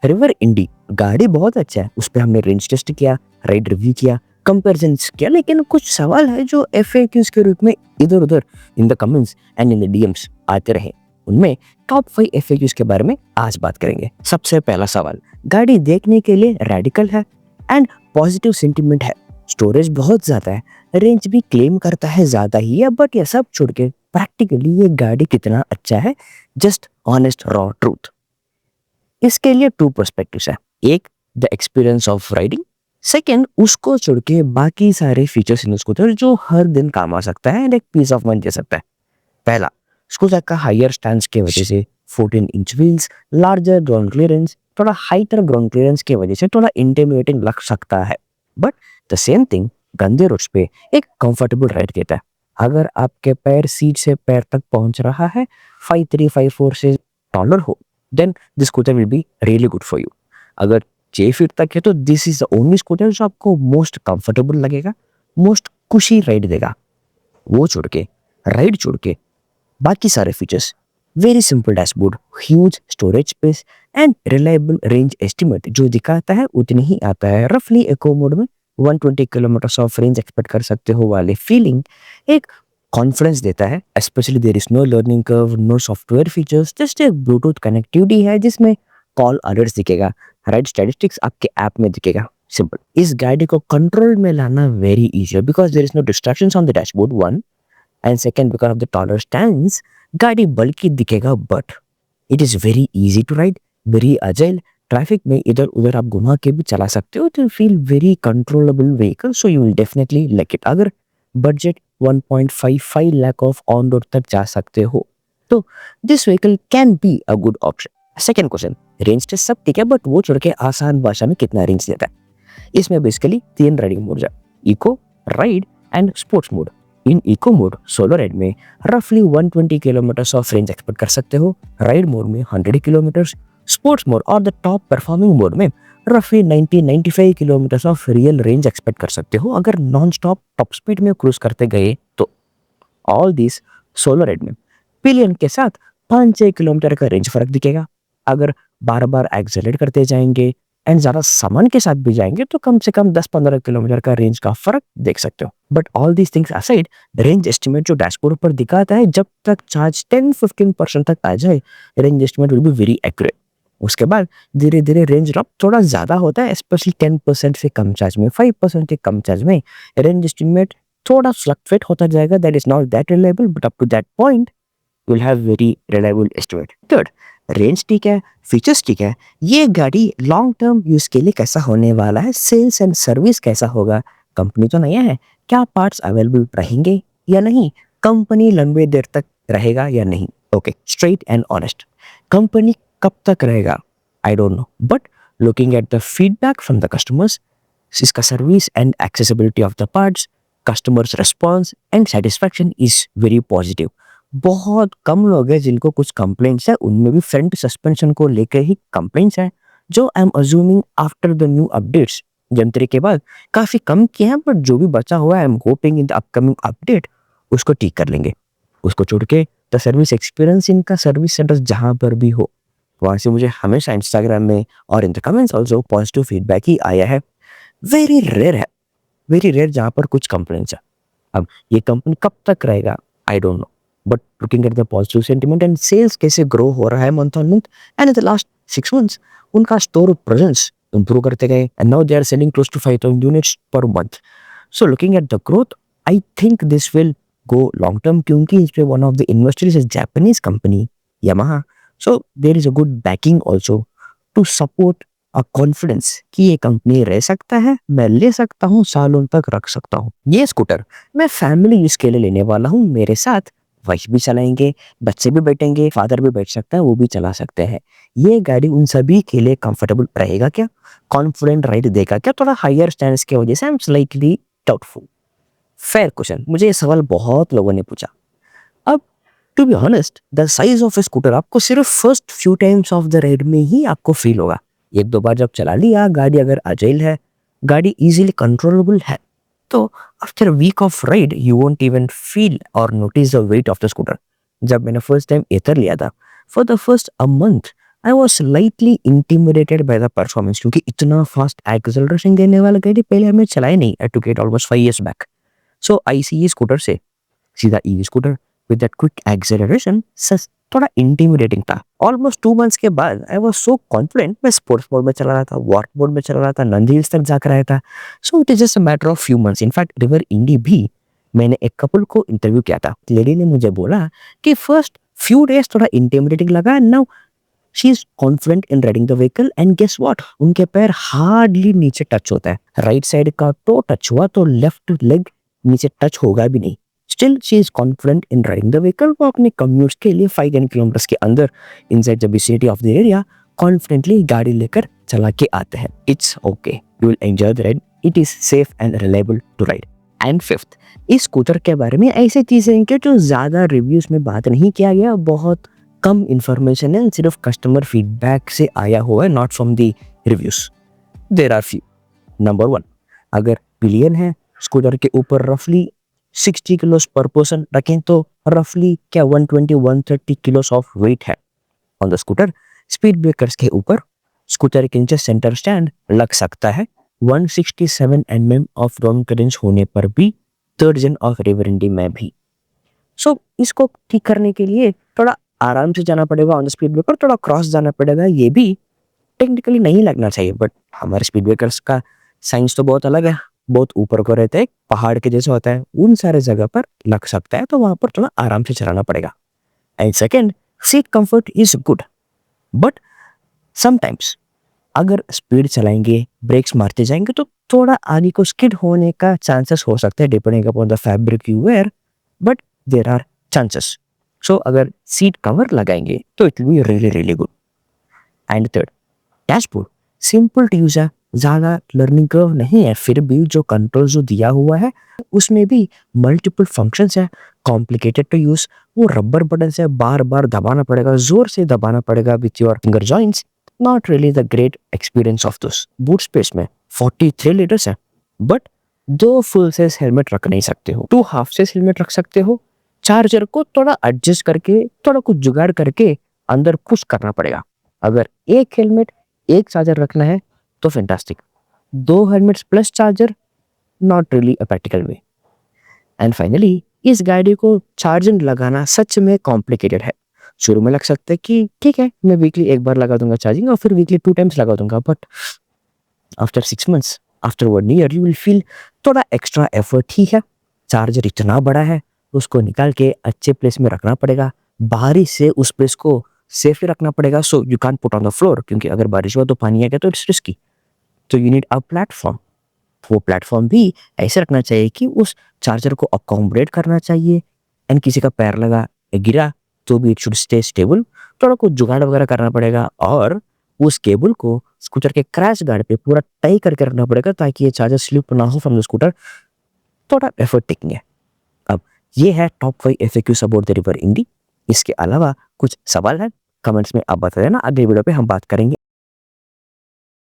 River इंडी गाड़ी बहुत अच्छा है, उस पर हमने रेंज टेस्ट किया, राइड रिव्यू किया, कंपेरिजन किया, लेकिन कुछ सवाल है जो FAQs के रूप में इधर उधर इन the comments and in the DMs आते रहे। उनमें टॉप 5 FAQs के बारे में आज बात करेंगे। सबसे पहला सवाल, गाड़ी देखने के लिए रेडिकल है एंड पॉजिटिव सेंटिमेंट है, स्टोरेज बहुत ज्यादा है, रेंज भी क्लेम करता है ज्यादा ही है, बट ये सब छोड़ के प्रैक्टिकली ये गाड़ी कितना अच्छा है, जस्ट ऑनेस्ट रॉ ट्रूथ। इसके लिए 2 पर्सपेक्टिव्स है, एक the experience of riding, second उसको छोड़ के बाकी सारे फीचर्स इन स्कूटर जो हर दिन काम आ सकता है एंड एक पीस ऑफ माइंड दे सकता है। पहला, स्कूटर का हायर स्टैंड के वजह से 14 inch wheels, larger ground clearance, थोड़ा हाइटर ग्राउंड क्लियरेंस की वजह से थोड़ा इंटिमिडेटिंग लग सकता है, बट द सेम थिंग गंदे रोड्स पे एक कंफर्टेबल राइड देता है। अगर आपके पैर सीट से पैर तक पहुंच रहा है, 5354 से टॉलर हो, then this scooter will be really good for you. अगर 6 फीट तक है तो this is the only scooter जो आपको मोस्ट कंफर्टेबल लगेगा, मोस्ट खुशी राइड देगा। वो छोड़ के, राइड छोड़ के बाकी सारे features, very simple dashboard, huge storage space and reliable range estimate जो दिखाता है उतनी ही आता है। रफली इको मोड में 120 किलोमीटर ऑफ रेंज एक्सपेक्ट कर सकते हो वाले फीलिंग एक कॉन्फिडेंस देता है। Specially there is no learning curve, no software features, just एक ब्लूटूथ कनेक्टिविटी है जिसमें कॉल अलर्ट्स दिखेगा, राइड स्टैटिस्टिक्स आपके ऐप में दिखेगा। सिंपल। इस गाड़ी को कंट्रोल में लाना very easy because there is no distractions on the dashboard, one, and second because of the taller stands गाड़ी बल्कि दिखेगा but it is very easy to ride, very agile. Traffic में इधर उधर आप घुमा के भी चला सकते हो तो feel very controllable vehicle, so you will definitely like it. अगर budget 1.55 lakh off on road तक जा सकते हो तो this vehicle can be a good option. Second question, range test सब ठीक है बट वो छोड़ के आसान भाषा में कितना रेंज देता है। इसमें बेसिकली 3 राइडिंग मोड है, eco, ride and sports mode. In eco mode solo ride में रफली 120 किलोमीटर ऑफ रेंज एक्सपेक्ट कर सकते हो, राइड मोड में 100 किलोमीटर, स्पोर्ट्स मोड और द टॉप परफॉर्मिंग मोड में रफली 90-95 kilometre of real range expect कर सकते हो अगर नॉन स्टॉप टॉप स्पीड में क्रूज करते गए तो। ऑल दिस सोलो राइड में पिलियन के साथ 5-6 किलोमीटर का रेंज फर्क दिखेगा। अगर बार बार एक्सेलरेट करते जाएंगे एंड ज्यादा सामान के साथ भी जाएंगे तो कम से कम 10-15 किलोमीटर का रेंज का फर्क देख सकते हो। But all these things aside, range estimate जो डैशबोर्ड पर दिखाता है जब तक चार्ज 10-15% तक आ जाए range estimate will be very accurate. उसके बाद धीरे धीरे रेंज ड्रॉप थोड़ा ज्यादा होता है, स्पेशली 10% से कम चार्ज में, 5% से कम चार्ज में रेंज एस्टिमेट थोड़ा फ्लक्चुएट होता जाएगा। That is not that reliable but up to that point you will have very reliable estimate. Third, range ठीक है, फीचर्स ठीक है, ये गाड़ी लॉन्ग टर्म यूज के लिए कैसा होने वाला है, सेल्स एंड सर्विस कैसा होगा, कंपनी तो नया है, क्या पार्ट्स अवेलेबल रहेंगे या नहीं, कंपनी लंबे देर तक रहेगा या नहीं। Okay, straight and honest, company कब तक रहेगा I don't know, but looking at the feedback from the customers, इसका service and accessibility of the parts, customers response and satisfaction is very positive. बहुत कम लोग हैं जिनको कुछ कंप्लेंट्स है, उनमें भी फ्रंट सस्पेंशन को लेकर ही कंप्लेंट्स है जो I am assuming after the new updates January के बाद काफी कम किए हैं, बट जो भी बचा हुआ है I am hoping in the upcoming update उसको ठीक कर लेंगे। उसको छोड़ के द सर्विस एक्सपीरियंस इनका सर्विस सेंटर जहां पर भी हो वहां से मुझे हमेशा इंस्टाग्राम में और in the comments also positive feedback ही आया है। वेरी रेयर है, वेरी रेयर जहां पर कुछ कंप्लेंट्स है। अब ये कंपनी कब तक रहेगा I don't know, but looking at the positive sentiment and sales कैसे ग्रो हो रहा है month on month and in the last 6 months उनका स्टोर प्रेजेंस इंप्रूव करते गए and now they are selling close to 5,000 units per month. So looking at the growth I think this will go long term क्योंकि इस पे one of the investors is Japanese company Yamaha, so there is a good backing also to support a confidence कि ये company रह सकता है, मैं ले सकता हूँ, सालों तक रख सकता हूँ। ये स्कूटर मैं फैमिली यूज के लिए लेने वाला हूँ, मेरे साथ वाइफ भी चलाएंगे, बच्चे भी बैठेंगे, फादर भी बैठ सकता है, वो भी चला सकते हैं। ये गाड़ी उन सभी के लिए कंफर्टेबल रहेगा क्या, कॉन्फिडेंट राइड देगा क्या, थोड़ा हायर स्टैंड्स की वजह से I am slightly doubtful. Fair question, मुझे ये सवाल बहुत लोगों ने पूछा। अब to be honest the size of a scooter आपको सिर्फ first few times of the ride में ही आपको फील होगा। 1-2 बार जब चला लिया, गाड़ी अगर अजाइल है, गाड़ी इजीली कंट्रोलेबल है, तो after week of ride you won't even feel और notice the weight of the scooter. जब मैंने फर्स्ट टाइम एथर लिया था, for the first a month I was slightly intimidated by the performance, क्योंकि इतना fast acceleration देने वाला गाड़ी पहले हमने चलाया नहीं। I took it almost 5 years back. So ICE scooter से सीधा EV scooter with that quick acceleration सच थोड़ा इंटिमिडेटिंग था। ऑलमोस्ट 2 months के बाद आई वाज सो कॉन्फिडेंट, मैं स्पोर्ट्स मोड में चला रहा था, वॉक मोड में चला रहा था, नंदी हिल्स तक जाकर आया था। So it is just a matter of few months. In fact River Indie भी मैंने एक कपल को इंटरव्यू किया था। लेडी ने मुझे बोला कि फर्स्ट फ्यू डेज थोड़ा इंटिमिडेटिंग लगा, and now she is confident in riding the vehicle, and guess what, उनके पैर हार्डली नीचे टच होता है। राइट साइड का टो टच हुआ तो लेफ्ट लेग नीचे टच होगा भी नहीं। Still she is confident in riding the vehicle. वो अपने कम्यूट्स के लिए 5-10 किलोमीटर के अंदर inside the vicinity of the area confidently गाड़ी लेकर चला के आते हैं। It's okay, you will enjoy the ride, it is safe and reliable to ride. And fifth, इस स्कूटर के बारे में ऐसी चीजें हैं कि जो ज्यादा रिव्यूज में बात नहीं किया गया, बहुत कम इंफॉर्मेशन है, सिर्फ कस्टमर फीडबैक से आया हुआ है, not from the reviews. There are few. Number 1, अगर पिलियन है स्कूटर के ऊपर रफली 60 किलोस पर पर्सन रखें तो रफली क्या 120-130 किलोस ऑफ वेट है on the scooter. Speed breakers के ऊपर स्कूटर के नीचे सेंटर स्टैंड लग सकता है। 167 mm ऑफ रोड क्लियरेंस होने पर भी, थर्ड जेन ऑफ रिवर इंडी में भी। सो इसको ठीक करने के लिए थोड़ा आराम से जाना पड़ेगा ऑन द स्पीड ब्रेकर, थोड़ा क्रॉस जाना पड़ेगा। ये भी टेक्निकली नहीं लगना चाहिए, बट हमारे स्पीड ब्रेकर्स का साइंस तो बहुत अलग है, बहुत ऊपर को रहते हैं, पहाड़ के जैसे होता है, उन सारे जगह पर लग सकता है, तो वहां पर थोड़ा आराम से चलाना पड़ेगा। And second, seat comfort is good, but sometimes अगर स्पीड चलाएंगे, ब्रेक्स मारते जाएंगे तो थोड़ा आगे को स्किड होने का चांसेस हो सकता है, depending upon the fabric you wear, but there are chances. So अगर सीट कवर लगाएंगे तो it will be really really good. And third, dashboard simple to use है, ज़्यादा लर्निंग कर्व नहीं है, फिर भी जो कंट्रोल जो दिया हुआ है उसमें भी मल्टीपल फंक्शंस है, कॉम्प्लिकेटेड टू यूज। वो रबर बटन से बार बार दबाना पड़ेगा, जोर से दबाना पड़ेगा with your finger joints. Not really the great experience of this. Boot space में 43 लीटर्स है, बट 2 फुल साइज हेलमेट रख नहीं सकते हो, 2 हाफ साइज हेलमेट रख सकते हो। चार्जर को थोड़ा एडजस्ट करके, थोड़ा कुछ जुगाड़ करके अंदर पुश करना पड़ेगा। अगर एक हेलमेट एक चार्जर रखना है तो fantastic, 2 helmets plus charger, not really a practical way. And finally, इस गाड़ी को चार्जिंग लगाना सच में कॉम्प्लिकेटेड है। शुरू में लग सकता है कि ठीक है, मैं वीकली एक बार लगा दूंगा चार्जिंग और फिर वीकली 2 टाइम्स लगा दूंगा, but after 6 months, after 1 year, you will feel थोड़ा एक्स्ट्रा एफर्ट ही है। चार्जर इतना बड़ा है, उसको निकाल के अच्छे प्लेस में रखना पड़ेगा, बारिश से उस प्लेस को सेफली रखना पड़ेगा। So you can put on the floor, क्योंकि अगर बारिश हुआ तो पानी आ गया तो इट्स रिस्की। तो यू नीड अ प्लेटफॉर्म। वो प्लेटफॉर्म भी ऐसे रखना चाहिए कि उस चार्जर को अकोमोडेट करना चाहिए, एंड किसी का पैर लगा गिरा तो भी इट शुड स्टे स्टेबल। थोड़ा कुछ जुगाड़ वगैरह करना पड़ेगा, और उस केबल को स्कूटर के क्रैश गार्ड पे पूरा टाई करके रखना पड़ेगा ताकि ये चार्जर स्लिप ना हो फ्रॉम द स्कूटर। थोड़ा एफर्ट टेकिंग है। अब ये है top 5 FAQs about the River Indie. इसके अलावा कुछ सवाल है कमेंट्स में आप बता देना, अगले वीडियो पे हम बात करेंगे